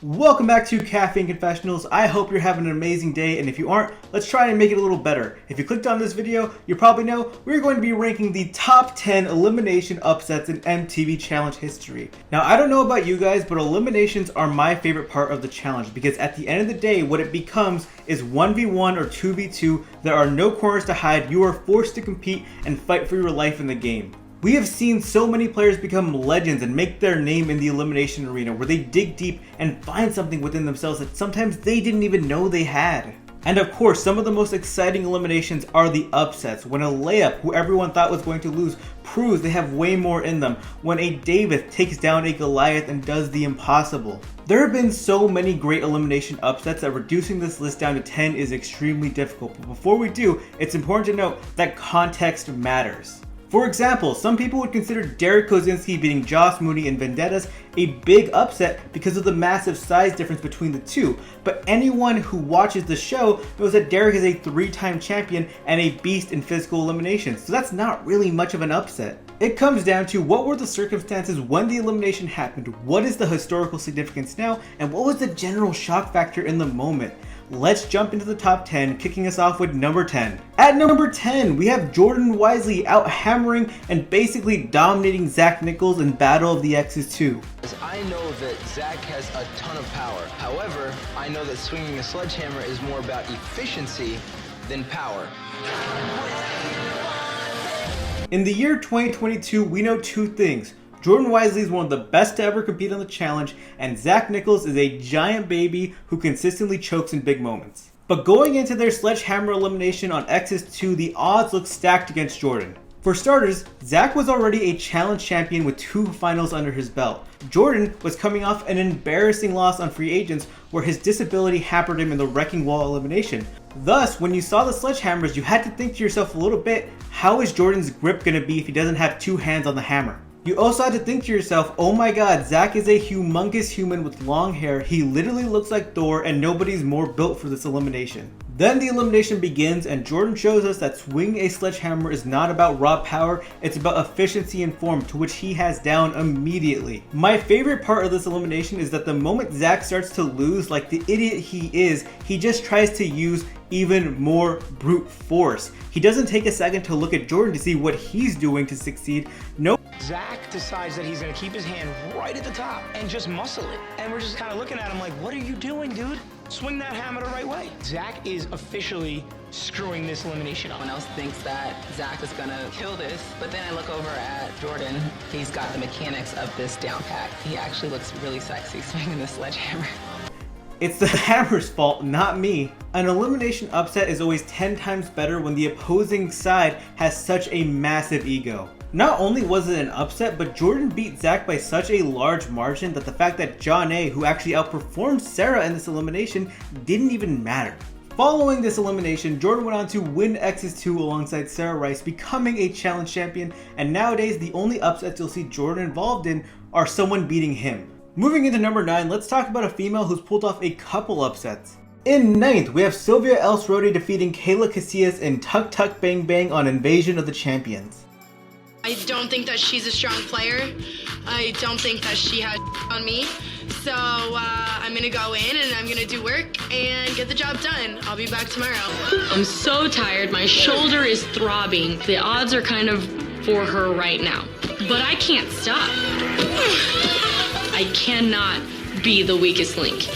Welcome back to Caffeine Confessionals. I hope you're having an amazing day, and if you aren't, let's try and make it a little better. If you clicked on this video, you probably know we're going to be ranking the top 10 elimination upsets in MTV challenge history. Now, I don't know about you guys, but eliminations are my favorite part of the challenge because at the end of the day, what it becomes is 1v1 or 2v2. There are no corners to hide. You are forced to compete and fight for your life in the game. We have seen so many players become legends and make their name in the elimination arena where they dig deep and find something within themselves that sometimes they didn't even know they had. And of course, some of the most exciting eliminations are the upsets. When a layup, who everyone thought was going to lose, proves they have way more in them. When a David takes down a Goliath and does the impossible. There have been so many great elimination upsets that reducing this list down to 10 is extremely difficult. But before we do, it's important to note that context matters. For example, some people would consider Derek Kosinski beating Joss Mooney in Vendettas a big upset because of the massive size difference between the two, but anyone who watches the show knows that Derek is a 3-time champion and a beast in physical elimination, so that's not really much of an upset. It comes down to what were the circumstances when the elimination happened, what is the historical significance now, and what was the general shock factor in the moment. Let's jump into the top 10, kicking us off with number 10. At number 10, we have Jordan Wisely out hammering and basically dominating Zach Nichols in Battle of the X's 2. I know that Zach has a ton of power. However, I know that swinging a sledgehammer is more about efficiency than power. In the year 2022, we know two things. Jordan Wisely is one of the best to ever compete on the challenge, and Zach Nichols is a giant baby who consistently chokes in big moments. But going into their sledgehammer elimination on X's 2, the odds look stacked against Jordan. For starters, Zach was already a challenge champion with 2 finals under his belt. Jordan was coming off an embarrassing loss on Free Agents where his disability hampered him in the Wrecking Wall elimination. Thus, when you saw the sledgehammers, you had to think to yourself a little bit, how is Jordan's grip going to be if he doesn't have 2 hands on the hammer? You also had to think to yourself, oh my god, Zach is a humongous human with long hair, he literally looks like Thor and nobody's more built for this elimination. Then the elimination begins and Jordan shows us that swinging a sledgehammer is not about raw power, it's about efficiency and form, to which he has down immediately. My favorite part of this elimination is that the moment Zach starts to lose, like the idiot he is, he just tries to use even more brute force. He doesn't take a second to look at Jordan to see what he's doing to succeed. No. Zach decides that he's gonna keep his hand right at the top and just muscle it. And we're just kind of looking at him like, what are you doing, dude? Swing that hammer the right way. Zach is officially screwing this elimination up. Everyone else thinks that Zach is gonna kill this, but then I look over at Jordan. He's got the mechanics of this down pat. He actually looks really sexy swinging the sledgehammer. It's the hammer's fault, not me. An elimination upset is always 10 times better when the opposing side has such a massive ego. Not only was it an upset, but Jordan beat Zach by such a large margin that the fact that John A, who actually outperformed Sarah in this elimination, didn't even matter. Following this elimination, Jordan went on to win X's 2 alongside Sarah Rice, becoming a challenge champion, and nowadays the only upsets you'll see Jordan involved in are someone beating him. Moving into number 9, let's talk about a female who's pulled off a couple upsets. In 9th, we have Sylvia Elsrode defeating Kayla Casillas in Tuck Tuck Bang Bang on Invasion of the Champions. I don't think that she's a strong player. I don't think that she has on me. So I'm gonna go in and I'm gonna do work and get the job done. I'll be back tomorrow. I'm so tired. My shoulder is throbbing. The odds are kind of for her right now. But I can't stop. I cannot be the weakest link.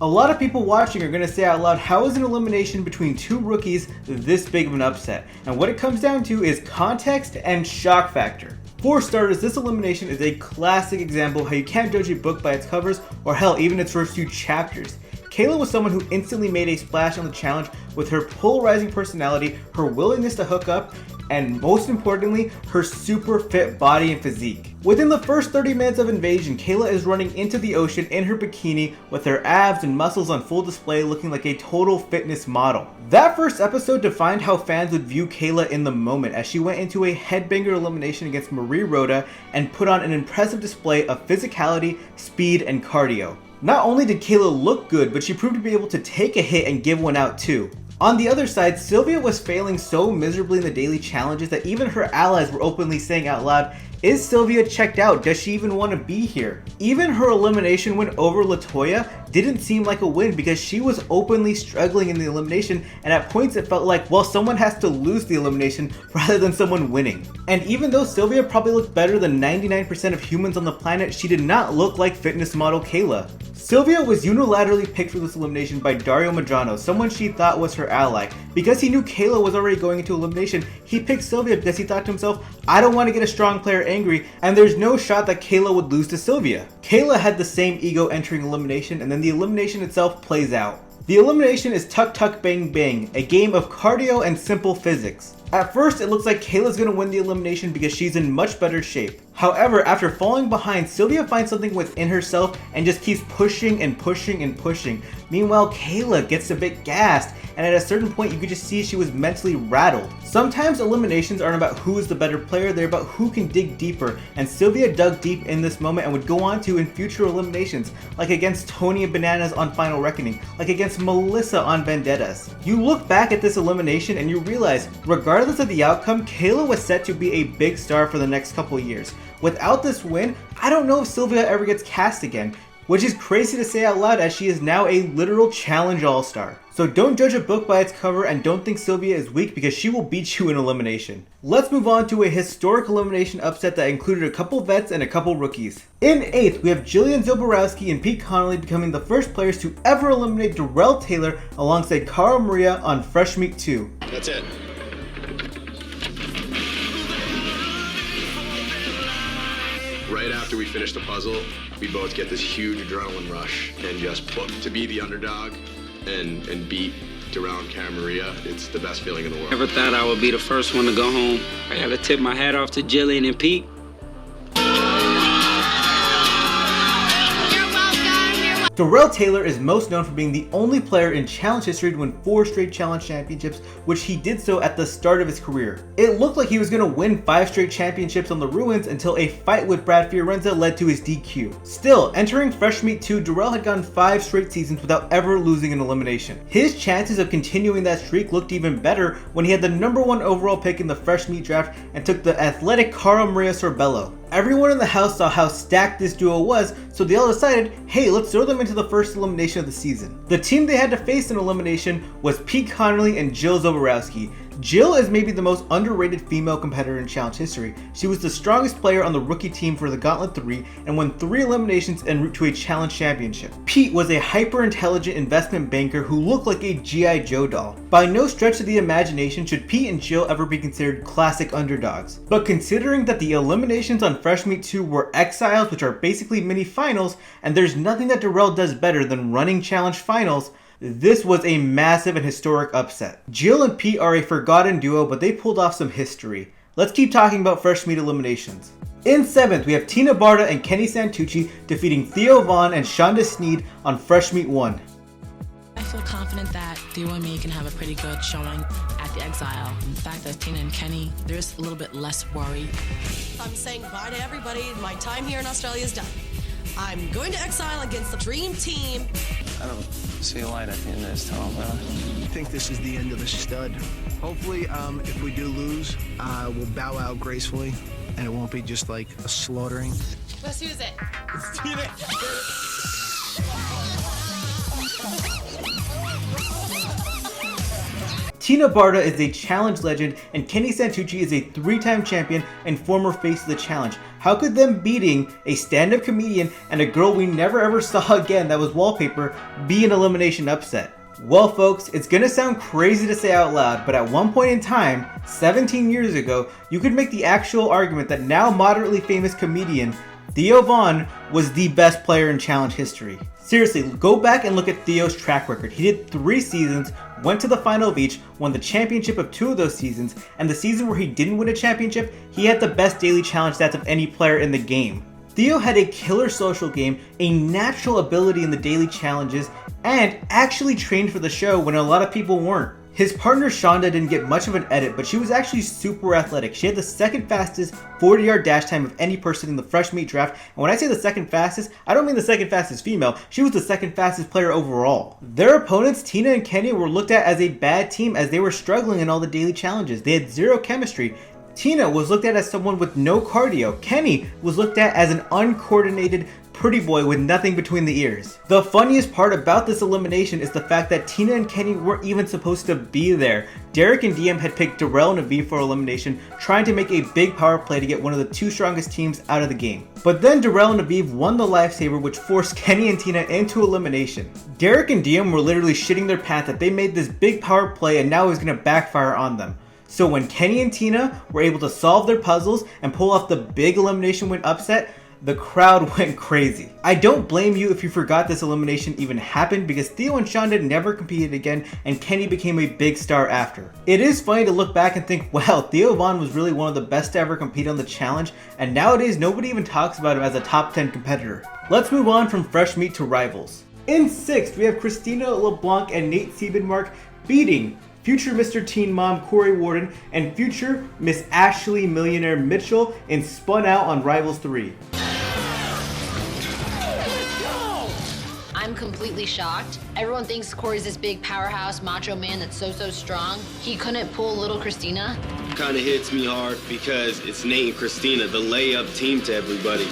A lot of people watching are going to say out loud, how is an elimination between 2 rookies this big of an upset? And what it comes down to is context and shock factor. For starters, this elimination is a classic example of how you can't judge a book by its covers, or hell, even its first few chapters. Kayla was someone who instantly made a splash on the challenge with her polarizing personality, her willingness to hook up, and most importantly, her super fit body and physique. Within the first 30 minutes of Invasion, Kayla is running into the ocean in her bikini with her abs and muscles on full display, looking like a total fitness model. That first episode defined how fans would view Kayla in the moment, as she went into a headbanger elimination against Marie Rhoda and put on an impressive display of physicality, speed, and cardio. Not only did Kayla look good, but she proved to be able to take a hit and give one out too. On the other side, Sylvia was failing so miserably in the daily challenges that even her allies were openly saying out loud, "Is Sylvia checked out? Does she even want to be here?" Even her elimination win over LaToya didn't seem like a win because she was openly struggling in the elimination, and at points it felt like, well, someone has to lose the elimination rather than someone winning. And even though Sylvia probably looked better than 99% of humans on the planet, she did not look like fitness model Kayla. Sylvia was unilaterally picked for this elimination by Dario Madrano, someone she thought was her ally. Because he knew Kayla was already going into elimination, he picked Sylvia because he thought to himself, I don't want to get a strong player angry, and there's no shot that Kayla would lose to Sylvia. Kayla had the same ego entering elimination, and then the elimination itself plays out. The elimination is Tuck Tuck Bang Bang, a game of cardio and simple physics. At first, it looks like Kayla's gonna win the elimination because she's in much better shape. However, after falling behind, Sylvia finds something within herself and just keeps pushing and pushing and pushing. Meanwhile, Kayla gets a bit gassed, and at a certain point you could just see she was mentally rattled. Sometimes eliminations aren't about who is the better player, they're about who can dig deeper, and Sylvia dug deep in this moment and would go on to in future eliminations, like against Tony and Bananas on Final Reckoning, like against Melissa on Vendettas. You look back at this elimination and you realize, regardless of the outcome, Kayla was set to be a big star for the next couple years. Without this win, I don't know if Sylvia ever gets cast again, which is crazy to say out loud as she is now a literal challenge all-star. So don't judge a book by its cover and don't think Sylvia is weak because she will beat you in elimination. Let's move on to a historic elimination upset that included a couple vets and a couple rookies. In 8th, we have Jillian Zobarowski and Pete Connolly becoming the first players to ever eliminate Darrell Taylor alongside Cara Maria on Fresh Meat 2. That's it. Right after we finish the puzzle, we both get this huge adrenaline rush and just to be the underdog and beat Darrell and Cara Maria. It's the best feeling in the world. Never thought I would be the first one to go home. I gotta tip my hat off to Jillian and Pete. Darrell Taylor is most known for being the only player in challenge history to win 4 straight challenge championships, which he did so at the start of his career. It looked like he was going to win 5 straight championships on the ruins until a fight with Brad Fiorenza led to his DQ. Still, entering Fresh Meat 2, Darrell had gone 5 straight seasons without ever losing an elimination. His chances of continuing that streak looked even better when he had the #1 overall pick in the Fresh Meat draft and took the athletic Cara Maria Sorbello. Everyone in the house saw how stacked this duo was, so they all decided, hey, let's throw them into the first elimination of the season. The team they had to face in elimination was Pete Connolly and Jill Zobarowski. Jill is maybe the most underrated female competitor in challenge history. She was the strongest player on the rookie team for the Gauntlet 3 and won 3 eliminations en route to a challenge championship. Pete was a hyper-intelligent investment banker who looked like a G.I. Joe doll. By no stretch of the imagination should Pete and Jill ever be considered classic underdogs. But considering that the eliminations on Fresh Meat 2 were exiles, which are basically mini finals, and there's nothing that Darrell does better than running challenge finals, this was a massive and historic upset. Jill and Pete are a forgotten duo, but they pulled off some history. Let's keep talking about Fresh Meat eliminations. In 7th, we have Tina Barta and Kenny Santucci defeating Theo Vaughn and Shonda Sneed on Fresh Meat 1. I feel confident that Theo and me can have a pretty good showing at the Exile. In fact, that Tina and Kenny, there's a little bit less worry. I'm saying bye to everybody. My time here in Australia is done. I'm going to Exile against the Dream Team. I don't see a light at the end of this tunnel, man. I think this is the end of a stud. Hopefully, if we do lose, we'll bow out gracefully, and it won't be just like a slaughtering. Guess who's it? It's Tina. Tina Barta is a challenge legend and Kenny Santucci is a 3-time champion and former face of the challenge. How could them beating a stand-up comedian and a girl we never ever saw again that was wallpaper be an elimination upset? Well folks, it's gonna sound crazy to say out loud, but at one point in time, 17 years ago, you could make the actual argument that now moderately famous comedian Theo Vaughn was the best player in challenge history. Seriously, go back and look at Theo's track record. He did 3 seasons, went to the final of each, won the championship of 2 of those seasons, and the season where he didn't win a championship, he had the best daily challenge stats of any player in the game. Theo had a killer social game, a natural ability in the daily challenges, and actually trained for the show when a lot of people weren't. His partner Shonda didn't get much of an edit, but she was actually super athletic. She had the second fastest 40-yard dash time of any person in the fresh meat draft. And when I say the second fastest, I don't mean the second fastest female. She was the second fastest player overall. Their opponents, Tina and Kenny, were looked at as a bad team as they were struggling in all the daily challenges. They had zero chemistry. Tina was looked at as someone with no cardio. Kenny was looked at as an uncoordinated pretty boy with nothing between the ears. The funniest part about this elimination is the fact that Tina and Kenny weren't even supposed to be there. Derek and DM had picked Darrell and Aviv for elimination, trying to make a big power play to get one of the two strongest teams out of the game. But then Darrell and Aviv won the lifesaver, which forced Kenny and Tina into elimination. Derek and DM were literally shitting their pants that they made this big power play and now it was going to backfire on them. So when Kenny and Tina were able to solve their puzzles and pull off the big elimination win upset, the crowd went crazy. I don't blame you if you forgot this elimination even happened, because Theo and Shonda never competed again and Kenny became a big star after. It is funny to look back and think, wow, Theo Von was really one of the best to ever compete on the challenge, and nowadays nobody even talks about him as a top 10 competitor. Let's move on from fresh meat to rivals. In 6th, we have Christina LeBlanc and Nate Siebenmark beating future Mr. Teen Mom Corey Warden and future Miss Ashley Millionaire Mitchell in Spun Out on Rivals 3. I'm completely shocked. Everyone thinks Corey's this big powerhouse macho man that's so strong. He couldn't pull little Christina. Kind of hits me hard because it's Nate and Christina, the layup team to everybody.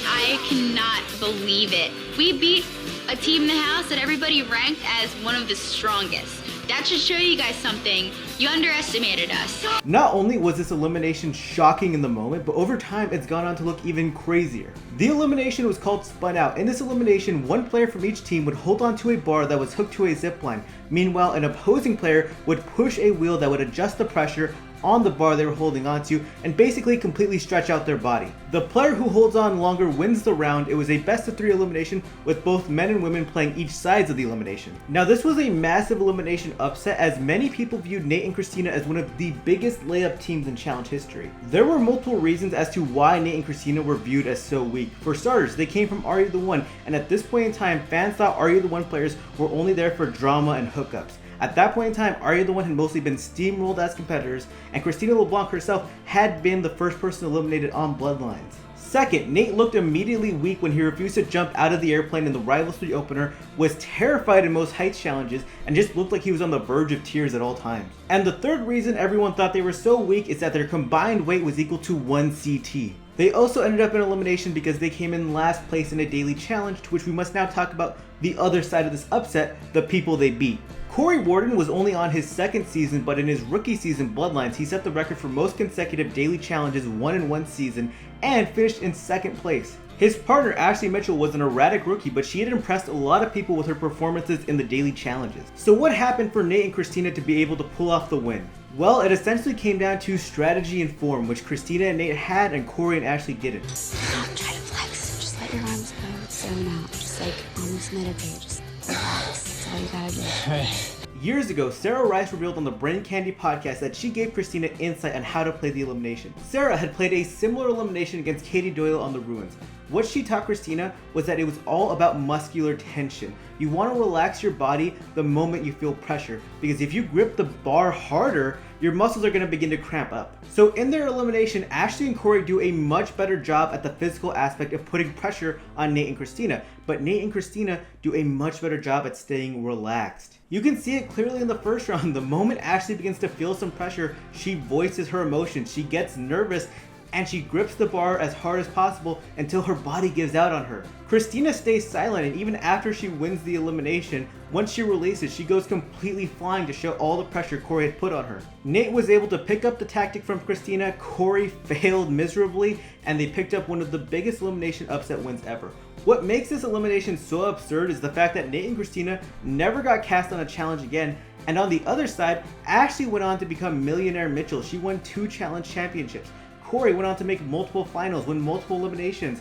I cannot believe it. We beat a team in the house that everybody ranked as one of the strongest. That should show you guys something. You underestimated us. Not only was this elimination shocking in the moment, but over time it's gone on to look even crazier. The elimination was called Spun Out. In this elimination, one player from each team would hold onto a bar that was hooked to a zip line. Meanwhile, an opposing player would push a wheel that would adjust the pressure on the bar they were holding onto and basically completely stretch out their body. The player who holds on longer wins the round. It was a best of 3 elimination with both men and women playing each sides of the elimination. Now this was a massive elimination upset, as many people viewed Nate and Christina as one of the biggest layup teams in challenge history. There were multiple reasons as to why Nate and Christina were viewed as so weak. For starters, they came from Are You The One, and at this point in time, fans thought Are You The One players were only there for drama and hookups. At that point in time, Are You The One had mostly been steamrolled as competitors, and Christina LeBlanc herself had been the first person eliminated on Bloodlines. Second, Nate looked immediately weak when he refused to jump out of the airplane in the Rivals 3 opener, was terrified in most heights challenges, and just looked like he was on the verge of tears at all times. And the third reason everyone thought they were so weak is that their combined weight was equal to 1 CT. They also ended up in elimination because they came in last place in a daily challenge, to which we must now talk about the other side of this upset, the people they beat. Corey Warden was only on his 2nd season, but in his rookie season Bloodlines, he set the record for most consecutive daily challenges won in one season and finished in 2nd place. His partner Ashley Mitchell was an erratic rookie, but she had impressed a lot of people with her performances in the daily challenges. So what happened for Nate and Christina to be able to pull off the win? Well, it essentially came down to strategy and form, which Christina and Nate had and Corey and Ashley didn't. Don't try to flex, just let your arms go, zone out, just like on this middle page, just relax, that's all you gotta do. Years ago, Sarah Rice revealed on the Brain Candy podcast that she gave Christina insight on how to play the elimination. Sarah had played a similar elimination against Katie Doyle on the Ruins. What she taught Christina was that it was all about muscular tension. You want to relax your body the moment you feel pressure, because if you grip the bar harder, your muscles are going to begin to cramp up. So in their elimination, Ashley and Corey do a much better job at the physical aspect of putting pressure on Nate and Christina, but Nate and Christina do a much better job at staying relaxed. You can see it clearly in the first round. The moment Ashley begins to feel some pressure, she voices her emotions, she gets nervous, and she grips the bar as hard as possible until her body gives out on her. Christina stays silent, and even after she wins the elimination, once she releases, she goes completely flying to show all the pressure Corey had put on her. Nate was able to pick up the tactic from Christina, Corey failed miserably, and they picked up one of the biggest elimination upset wins ever. What makes this elimination so absurd is the fact that Nate and Christina never got cast on a challenge again, and on the other side, Ashley went on to become Millionaire Mitchell. She won 2 challenge championships. Corey went on to make multiple finals, win multiple eliminations,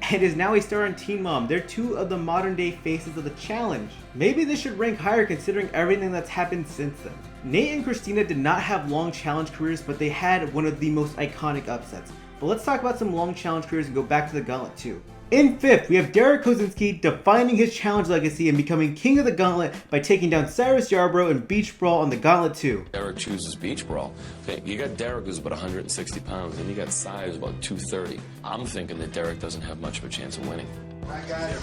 and is now a star on Teen Mom. They're 2 of the modern day faces of the challenge. Maybe this should rank higher considering everything that's happened since then. Nate and Christina did not have long challenge careers, but they had one of the most iconic upsets. But let's talk about some long challenge careers and go back to the gauntlet too. In 5th, we have Derek Kosinski defining his challenge legacy and becoming king of the gauntlet by taking down Cyrus Yarbrough in Beach Brawl on the Gauntlet 2. Derek chooses Beach Brawl. Okay, you got Derek who's about 160 pounds, and you got Cy who's about 230. I'm thinking that Derek doesn't have much of a chance of winning. I got it,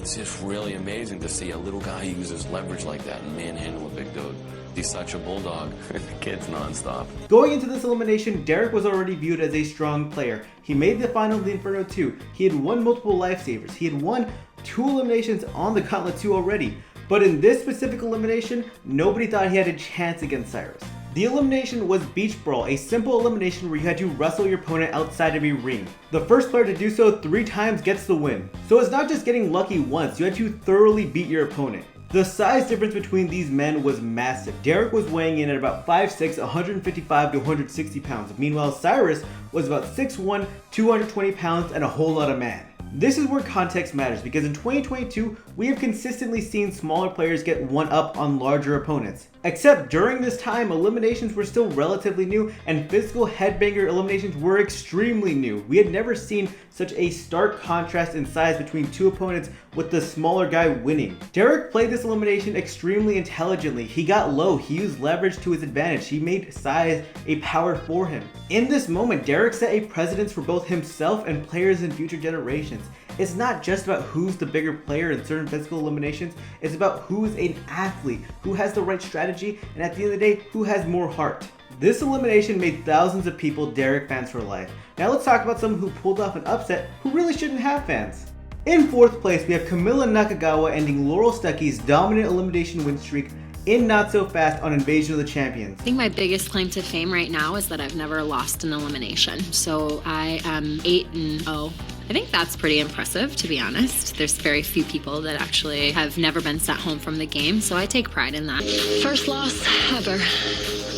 It's just really amazing to see a little guy use his leverage like that and manhandle a big dude. He's such a bulldog. The kid's nonstop. Going into this elimination, Derek was already viewed as a strong player. He made the final of the Inferno 2. He had won multiple lifesavers. He had won 2 eliminations on the Gauntlet 2 already. But in this specific elimination, nobody thought he had a chance against Cyrus. The elimination was Beach Brawl, a simple elimination where you had to wrestle your opponent outside of a ring. The first player to do so 3 times gets the win. So it's not just getting lucky once, you had to thoroughly beat your opponent. The size difference between these men was massive. Derek was weighing in at about 5'6", 155 to 160 pounds. Meanwhile, Cyrus was about 6'1", 220 pounds and a whole lot of man. This is where context matters because in 2022, we have consistently seen smaller players get one up on larger opponents. Except during this time, eliminations were still relatively new and physical headbanger eliminations were extremely new. We had never seen such a stark contrast in size between 2 opponents with the smaller guy winning. Derek played this elimination extremely intelligently. He got low, he used leverage to his advantage, he made size a power for him. In this moment, Derek set a precedence for both himself and players in future generations. It's not just about who's the bigger player in certain physical eliminations, it's about who's an athlete, who has the right strategy, and at the end of the day, who has more heart. This elimination made thousands of people Derek fans for life. Now let's talk about someone who pulled off an upset who really shouldn't have fans. In 4th place, we have Camila Nakagawa ending Laurel Stuckey's dominant elimination win streak in Not So Fast on Invasion of the Champions. I think my biggest claim to fame right now is that I've never lost an elimination. So I am 8-0. I think that's pretty impressive, to be honest. There's very few people that actually have never been sent home from the game, so I take pride in that. First loss ever.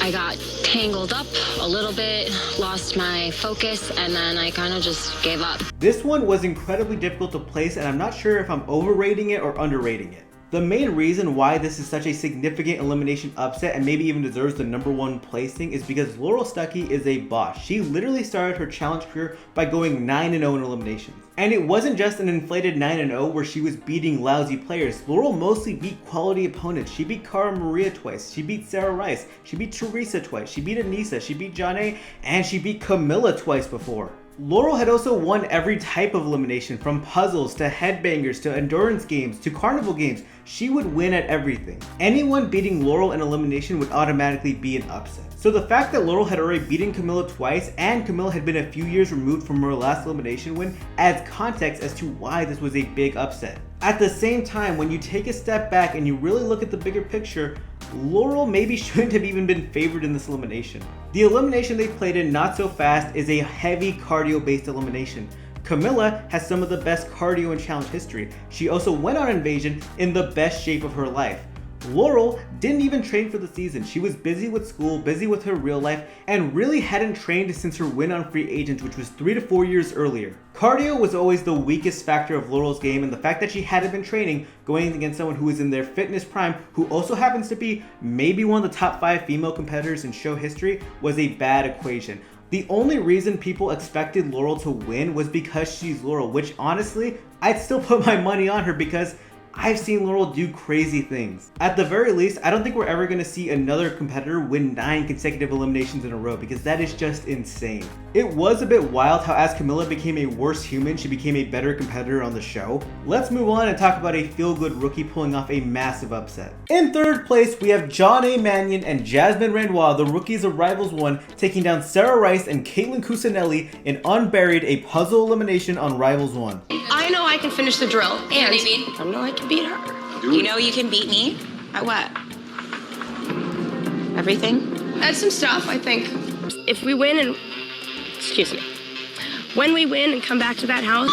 I got tangled up a little bit, lost my focus, and then I kind of just gave up. This one was incredibly difficult to place, and I'm not sure if I'm overrating it or underrating it. The main reason why this is such a significant elimination upset and maybe even deserves the #1 placing is because Laurel Stuckey is a boss. She literally started her challenge career by going 9-0 in eliminations. And it wasn't just an inflated 9-0 where she was beating lousy players. Laurel mostly beat quality opponents. She beat Cara Maria twice, she beat Sarah Rice, she beat Teresa twice, she beat Anissa, she beat Janae, and she beat Camilla twice before. Laurel had also won every type of elimination, from puzzles to headbangers to endurance games to carnival games. She would win at everything. Anyone beating Laurel in elimination would automatically be an upset. So the fact that Laurel had already beaten Camilla twice and Camilla had been a few years removed from her last elimination win adds context as to why this was a big upset. At the same time, when you take a step back and you really look at the bigger picture, Laurel maybe shouldn't have even been favored in this elimination. The elimination they played in Not So Fast is a heavy cardio-based elimination. Camilla has some of the best cardio in challenge history. She also went on Invasion in the best shape of her life. Laurel didn't even train for the season. She was busy with school, busy with her real life, and really hadn't trained since her win on Free Agents, which was 3 to 4 years earlier. Cardio was always the weakest factor of Laurel's game, and the fact that she hadn't been training going against someone who was in their fitness prime, who also happens to be maybe one of the top 5 female competitors in show history, was a bad equation. The only reason people expected Laurel to win was because she's Laurel, which honestly, I'd still put my money on her because I've seen Laurel do crazy things. At the very least, I don't think we're ever going to see another competitor win 9 consecutive eliminations in a row because that is just insane. It was a bit wild how as Camilla became a worse human, she became a better competitor on the show. Let's move on and talk about a feel-good rookie pulling off a massive upset. In 3rd place, we have John A. Mannion and Jasmine Renoir, the rookies of Rivals 1, taking down Sarah Rice and Caitlin Cusinelli in Unburied, a puzzle elimination on Rivals 1. I know I can finish the drill, and I know I can beat her. You know you can beat me? At what? Everything? That's some stuff, I think. If we win and... Excuse me. When we win and come back to that house...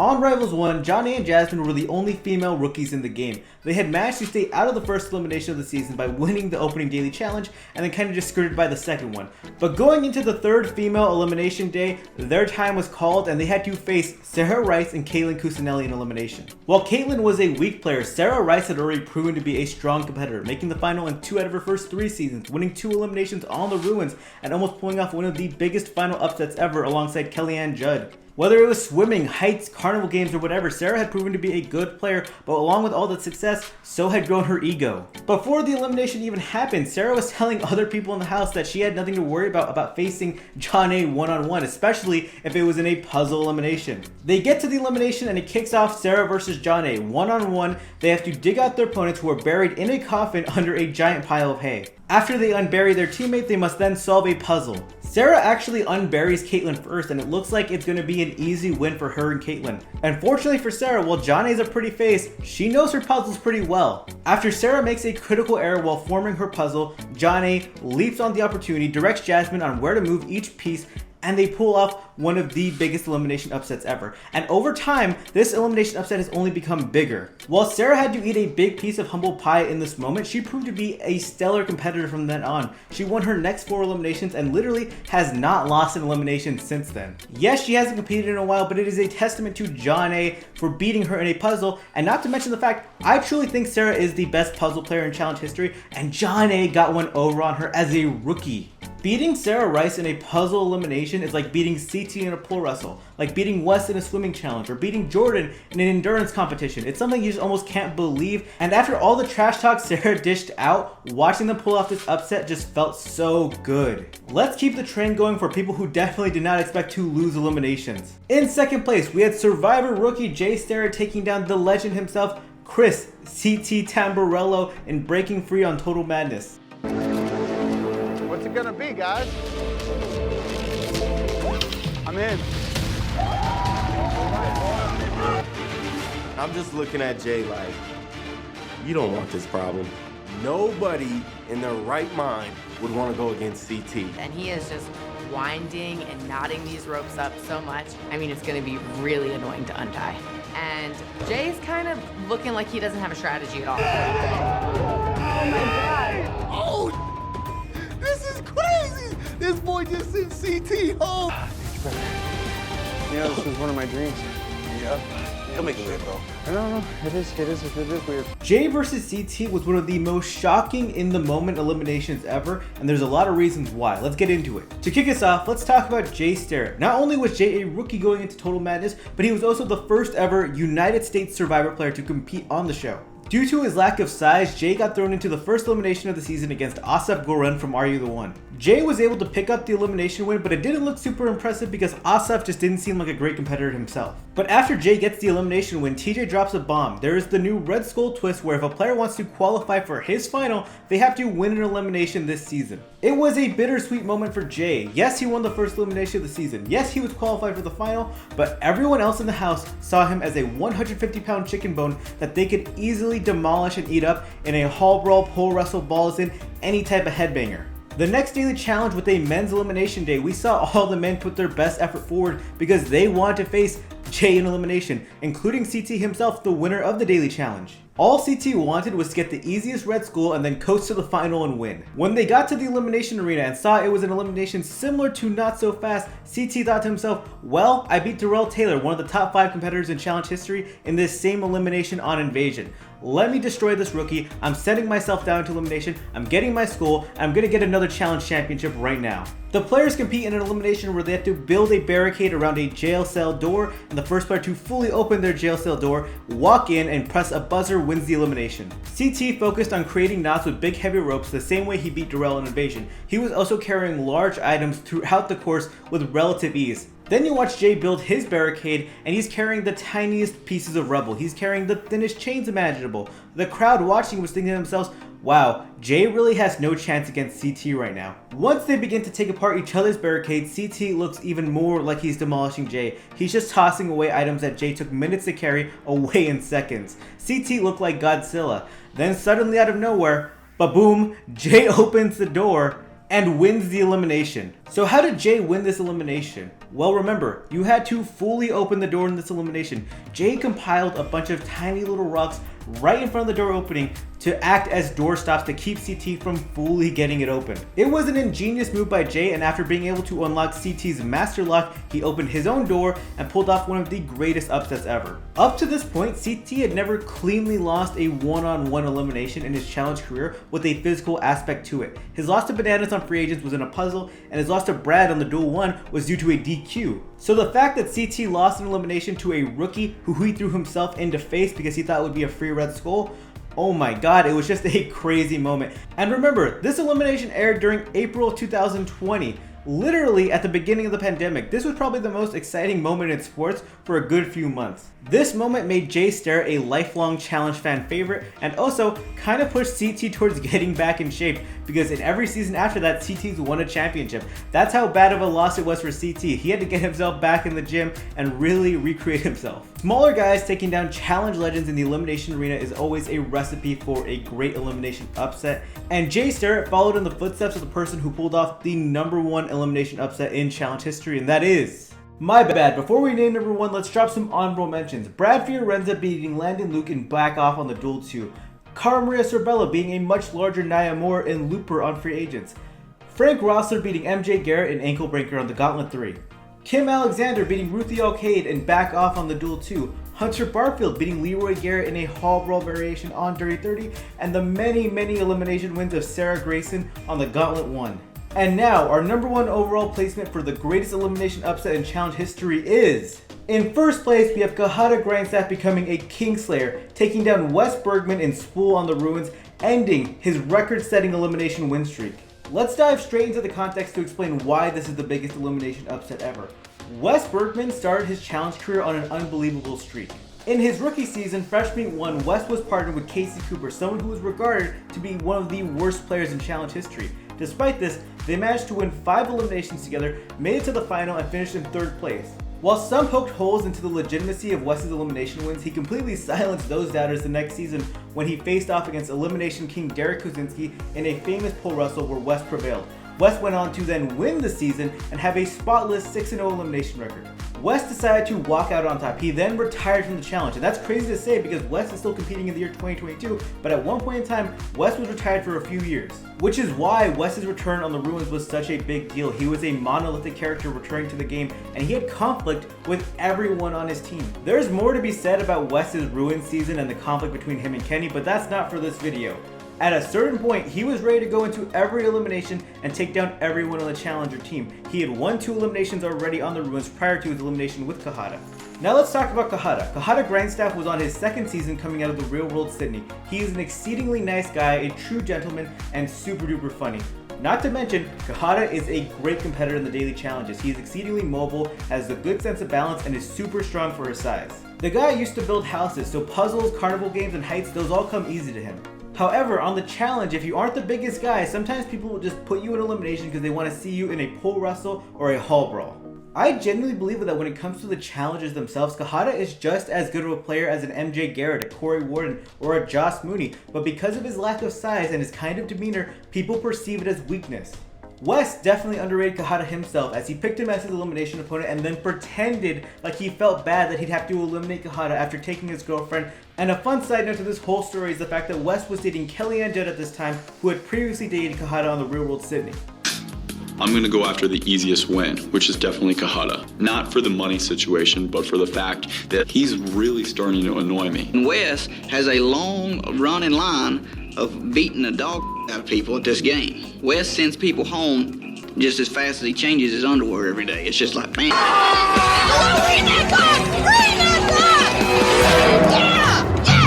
On Rivals 1, Johnny and Jasmine were the only female rookies in the game. They had managed to stay out of the first elimination of the season by winning the opening daily challenge and then kind of just skirted by the second one. But going into the third female elimination day, their time was called and they had to face Sarah Rice and Caitlin Cusinelli in elimination. While Caitlin was a weak player, Sarah Rice had already proven to be a strong competitor, making the final in 2 out of her first 3 seasons, winning 2 eliminations on the ruins, and almost pulling off one of the biggest final upsets ever alongside Kellyanne Judd. Whether it was swimming, heights, carnival games, or whatever, Sarah had proven to be a good player, but along with all that success, so had grown her ego. Before the elimination even happened, Sarah was telling other people in the house that she had nothing to worry about facing John A one-on-one, especially if it was in a puzzle elimination. They get to the elimination and it kicks off Sarah versus John A. One-on-one, they have to dig out their opponents who are buried in a coffin under a giant pile of hay. After they unbury their teammate, they must then solve a puzzle. Sarah actually unburies Caitlin first, and it looks like it's going to be an easy win for her and Caitlin. Unfortunately for Sarah, while John A's a pretty face, she knows her puzzles pretty well. After Sarah makes a critical error while forming her puzzle, John A leaps on the opportunity, directs Jasmine on where to move each piece, and they pull off one of the biggest elimination upsets ever. And over time, this elimination upset has only become bigger. While Sarah had to eat a big piece of humble pie in this moment, she proved to be a stellar competitor from then on. She won her next 4 eliminations and literally has not lost an elimination since then. Yes, she hasn't competed in a while, but it is a testament to John A for beating her in a puzzle, and not to mention the fact, I truly think Sarah is the best puzzle player in challenge history, and John A got one over on her as a rookie. Beating Sarah Rice in a puzzle elimination is like beating CT in a pole wrestle, like beating Wes in a swimming challenge, or beating Jordan in an endurance competition. It's something you just almost can't believe, and after all the trash talk Sarah dished out, watching them pull off this upset just felt so good. Let's keep the trend going for people who definitely did not expect to lose eliminations. In second place, we had Survivor rookie Jay Sterick taking down the legend himself, Chris CT Tamburello, in breaking free on Total Madness. What's it gonna be, guys? I'm in. I'm just looking at Jay like, you don't want this problem. Nobody in their right mind would want to go against CT. And he is just winding and knotting these ropes up so much. I mean, it's gonna be really annoying to untie. And Jay's kind of looking like he doesn't have a strategy at all. Oh my God. Oh! This is crazy! This boy just sent CT home! Yeah, this was one of my dreams. Yeah. He'll make it weird, bro. No, it is weird. Jay versus CT was one of the most shocking in the moment eliminations ever, and there's a lot of reasons why. Let's get into it. To kick us off, let's talk about Jay Sterick. Not only was Jay a rookie going into Total Madness, but he was also the first ever United States Survivor player to compete on the show. Due to his lack of size, Jay got thrown into the first elimination of the season against Asaf Goren from Are You The One? Jay was able to pick up the elimination win, but it didn't look super impressive because Asaf just didn't seem like a great competitor himself. But after Jay gets the elimination win, TJ drops a bomb. There is the new Red Skull twist where if a player wants to qualify for his final, they have to win an elimination this season. It was a bittersweet moment for Jay. Yes, he won the first elimination of the season. Yes, he was qualified for the final, but everyone else in the house saw him as a 150-pound chicken bone that they could easily demolish and eat up in a hall brawl, pole wrestle, balls in, any type of headbanger. The next daily challenge with a men's elimination day, we saw all the men put their best effort forward because they wanted to face Jay in elimination, including CT himself, the winner of the daily challenge. All CT wanted was to get the easiest Red Skull and then coast to the final and win. When they got to the elimination arena and saw it was an elimination similar to Not So Fast, CT thought to himself, well, I beat Darrell Taylor, one of the top 5 competitors in challenge history, in this same elimination on Invasion. Let me destroy this rookie. I'm sending myself down to elimination. I'm getting my skull. And I'm going to get another challenge championship right now. The players compete in an elimination where they have to build a barricade around a jail cell door, and the first player to fully open their jail cell door, walk in, and press a buzzer wins the elimination. CT focused on creating knots with big heavy ropes the same way he beat Darrell in Invasion. He was also carrying large items throughout the course with relative ease. Then you watch Jay build his barricade, and he's carrying the tiniest pieces of rubble. He's carrying the thinnest chains imaginable. The crowd watching was thinking to themselves, wow, Jay really has no chance against CT right now. Once they begin to take apart each other's barricades, CT looks even more like he's demolishing Jay. He's just tossing away items that Jay took minutes to carry away in seconds. CT looked like Godzilla. Then suddenly out of nowhere, ba-boom, Jay opens the door and wins the elimination. So how did Jay win this elimination? Well, remember, you had to fully open the door in this elimination. Jay compiled a bunch of tiny little rocks right in front of the door opening to act as doorstops to keep CT from fully getting it open. It was an ingenious move by Jay, and after being able to unlock CT's master lock, he opened his own door and pulled off one of the greatest upsets ever. Up to this point, CT had never cleanly lost a one-on-one elimination in his challenge career with a physical aspect to it. His loss to Bananas on Free Agents was in a puzzle, and his loss to Brad on the Duel 1 was due to a DQ. So the fact that CT lost an elimination to a rookie who he threw himself into face because he thought it would be a free red skull, oh my god, it was just a crazy moment. And remember, this elimination aired during April of 2020, literally at the beginning of the pandemic. This was probably the most exciting moment in sports for a good few months. This moment made Jay Sterick a lifelong challenge fan favorite, and also kind of pushed CT towards getting back in shape, because in every season after that, CT's won a championship. That's how bad of a loss it was for CT. He had to get himself back in the gym and really recreate himself. Smaller guys taking down challenge legends in the elimination arena is always a recipe for a great elimination upset, and Jay Sterick followed in the footsteps of the person who pulled off the #1 elimination upset in challenge history, and that is... My bad, before we name number 1, let's drop some honorable mentions. Brad Fiorenza beating Landon Luke in Back Off on the Duel 2. Cara Maria Sorbella beating a much larger Nia Moore in Looper on Free Agents. Frank Rossler beating MJ Garrett in Ankle Breaker on the Gauntlet 3. Kim Alexander beating Ruthie Alcade in Back Off on the Duel 2. Hunter Barfield beating Leroy Garrett in a Hall Brawl variation on Dirty 30. And the many elimination wins of Sarah Grayson on the Gauntlet 1. And now, our #1 overall placement for the greatest elimination upset in challenge history is... In first place, we have Kahada Grindstaff becoming a Kingslayer, taking down Wes Bergman in Spool on the Ruins, ending his record-setting elimination win streak. Let's dive straight into the context to explain why this is the biggest elimination upset ever. Wes Bergman started his challenge career on an unbelievable streak. In his rookie season, Fresh Meat 1, Wes was partnered with Casey Cooper, someone who was regarded to be one of the worst players in challenge history. Despite this, they managed to win 5 eliminations together, made it to the final, and finished in 3rd place. While some poked holes into the legitimacy of Wes's elimination wins, he completely silenced those doubters the next season when he faced off against Elimination King Derek Kosinski in a famous pole wrestle where Wes prevailed. Wes went on to then win the season and have a spotless 6-0 elimination record. Wes decided to walk out on top. He then retired from the challenge, and that's crazy to say because Wes is still competing in the year 2022, but at one point in time, Wes was retired for a few years. Which is why Wes's return on the Ruins was such a big deal. He was a monolithic character returning to the game, and he had conflict with everyone on his team. There's more to be said about Wes's Ruins season and the conflict between him and Kenny, but that's not for this video. At a certain point, he was ready to go into every elimination and take down everyone on the challenger team. He had won 2 eliminations already on the Ruins prior to his elimination with Kahada. Now let's talk about Kahada. Kahada Grindstaff was on his 2nd season coming out of the Real World Sydney. He is an exceedingly nice guy, a true gentleman, and super duper funny. Not to mention, Kahada is a great competitor in the daily challenges. He is exceedingly mobile, has a good sense of balance, and is super strong for his size. The guy used to build houses, so puzzles, carnival games, and heights, those all come easy to him. However, on the challenge, if you aren't the biggest guy, sometimes people will just put you in elimination because they want to see you in a pole wrestle or a hall brawl. I genuinely believe that when it comes to the challenges themselves, Kahada is just as good of a player as an MJ Garrett, a Corey Warden, or a Joss Mooney, but because of his lack of size and his kind of demeanor, people perceive it as weakness. Wes definitely underrated Kahada himself as he picked him as his elimination opponent and then pretended like he felt bad that he'd have to eliminate Kahada after taking his girlfriend. And a fun side note to this whole story is the fact that Wes was dating Kellyanne Judd at this time, who had previously dated Kahada on the Real World Sydney. I'm going to go after the easiest win, which is definitely Kahada. Not for the money situation, but for the fact that he's really starting to annoy me. Wes has a long running line of beating the dog out of people at this game. Wes sends people home just as fast as he changes his underwear every day. It's just like, man.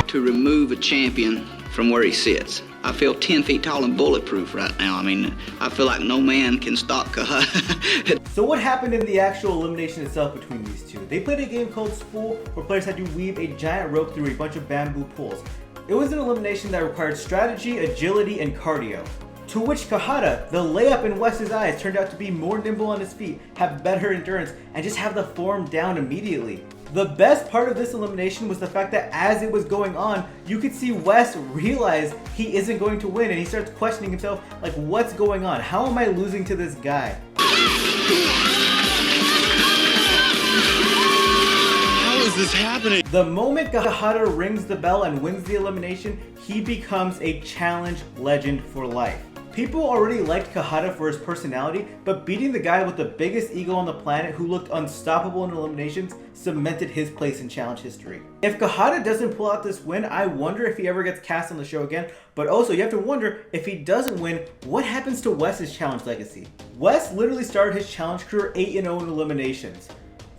To remove a champion from where he sits. I feel 10 feet tall and bulletproof right now. I mean, I feel like no man can stop Kahada. So what happened in the actual elimination itself between these two? They played a game called Spool, where players had to weave a giant rope through a bunch of bamboo poles. It was an elimination that required strategy, agility, and cardio. To which Kahada, the layup in Wes's eyes, turned out to be more nimble on his feet, have better endurance, and just have the form down immediately. The best part of this elimination was the fact that as it was going on, you could see Wes realize he isn't going to win, and he starts questioning himself, like, what's going on? How am I losing to this guy? How is this happening? The moment Kahada rings the bell and wins the elimination, he becomes a challenge legend for life. People already liked Kahada for his personality, but beating the guy with the biggest ego on the planet who looked unstoppable in eliminations cemented his place in challenge history. If Kahada doesn't pull out this win, I wonder if he ever gets cast on the show again, but also you have to wonder, if he doesn't win, what happens to Wes's challenge legacy? Wes literally started his challenge career 8-0 in eliminations.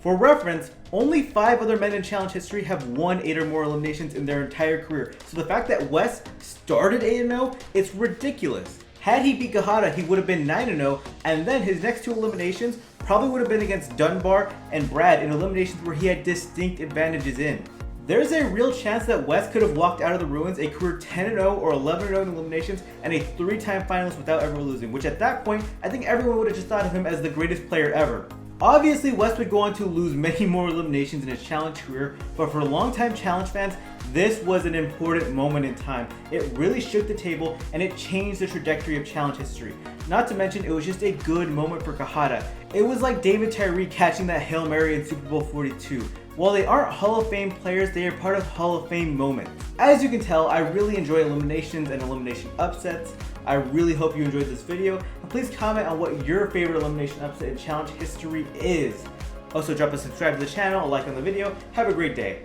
For reference, only 5 other men in challenge history have won 8 or more eliminations in their entire career, so the fact that Wes started 8-0, it's ridiculous. Had he beat Kahada, he would have been 9-0, and then his next 2 eliminations probably would have been against Dunbar and Brad in eliminations where he had distinct advantages in. There's a real chance that Wes could have walked out of the ruins a career 10-0 or 11-0 in eliminations and a 3-time finalist without ever losing, which at that point, I think everyone would have just thought of him as the greatest player ever. Obviously, Wes would go on to lose many more eliminations in his challenge career, but for longtime challenge fans, this was an important moment in time. It really shook the table and it changed the trajectory of challenge history. Not to mention, it was just a good moment for Kahada. It was like David Tyree catching that Hail Mary in Super Bowl 42. While they aren't Hall of Fame players, they are part of Hall of Fame moments. As you can tell, I really enjoy eliminations and elimination upsets. I really hope you enjoyed this video, and please comment on what your favorite elimination upset in challenge history is. Also, drop a subscribe to the channel, a like on the video. Have a great day.